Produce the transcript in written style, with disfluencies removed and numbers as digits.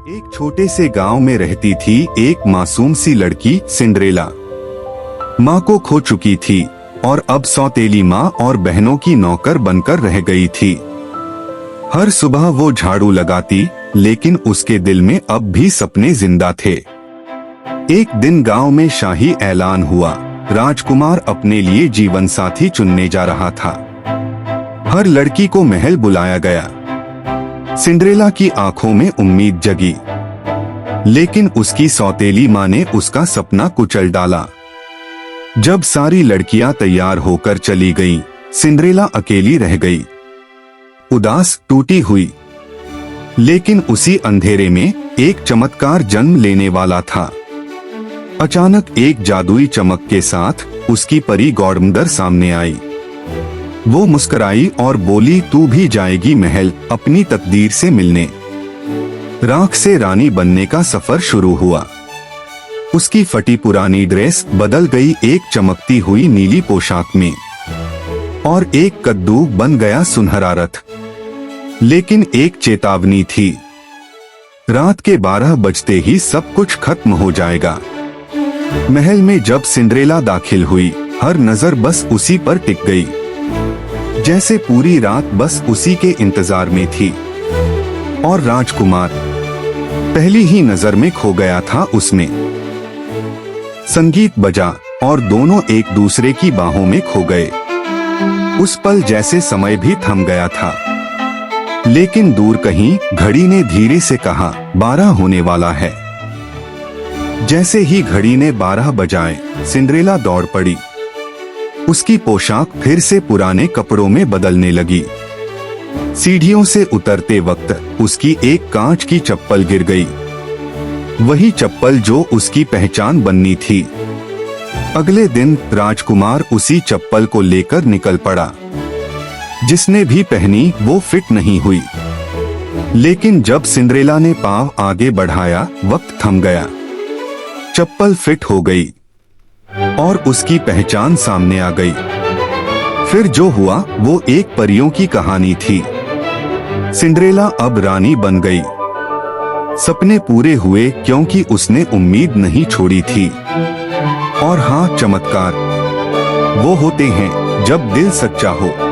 एक छोटे से गांव में रहती थी एक मासूम सी लड़की सिंड्रेला। माँ को खो चुकी थी और अब सौतेली माँ और बहनों की नौकर बनकर रह गई थी। हर सुबह वो झाड़ू लगाती, लेकिन उसके दिल में अब भी सपने जिंदा थे। एक दिन गांव में शाही ऐलान हुआ, राजकुमार अपने लिए जीवन साथी चुनने जा रहा था। हर लड़की को महल बुलाया गया। सिंड्रेला की आंखों में उम्मीद जगी, लेकिन उसकी सौतेली माँ ने उसका सपना कुचल डाला। जब सारी लड़कियां तैयार होकर चली गईं, सिंड्रेला अकेली रह गई, उदास, टूटी हुई। लेकिन उसी अंधेरे में एक चमत्कार जन्म लेने वाला था। अचानक एक जादुई चमक के साथ उसकी परी गॉडमदर सामने आई। वो मुस्कुराई और बोली, तू भी जाएगी महल अपनी तकदीर से मिलने। राख से रानी बनने का सफर शुरू हुआ। उसकी फटी पुरानी ड्रेस बदल गई एक चमकती हुई नीली पोशाक में, और एक कद्दू बन गया सुनहरा रथ। लेकिन एक चेतावनी थी, रात के 12 बजते ही सब कुछ खत्म हो जाएगा। महल में जब सिंड्रेला दाखिल हुई, हर नजर बस उसी पर टिक गई, जैसे पूरी रात बस उसी के इंतजार में थी। और राजकुमार पहली ही नजर में खो गया था उसमें। संगीत बजा और दोनों एक दूसरे की बाहों में खो गए। उस पल जैसे समय भी थम गया था। लेकिन दूर कहीं घड़ी ने धीरे से कहा, 12 होने वाला है। जैसे ही घड़ी ने 12 बजाए, सिंड्रेला दौड़ पड़ी। उसकी पोशाक फिर से पुराने कपड़ों में बदलने लगी। सीढ़ियों से उतरते वक्त उसकी एक कांच की चप्पल गिर गई, वही चप्पल जो उसकी पहचान बननी थी। अगले दिन राजकुमार उसी चप्पल को लेकर निकल पड़ा। जिसने भी पहनी वो फिट नहीं हुई। लेकिन जब सिंड्रेला ने पांव आगे बढ़ाया, वक्त थम गया। चप्पल फिट हो गई और उसकी पहचान सामने आ गई। फिर जो हुआ वो एक परियों की कहानी थी। सिंड्रेला अब रानी बन गई। सपने पूरे हुए क्योंकि उसने उम्मीद नहीं छोड़ी थी। और हाँ, चमत्कार वो होते हैं जब दिल सच्चा हो।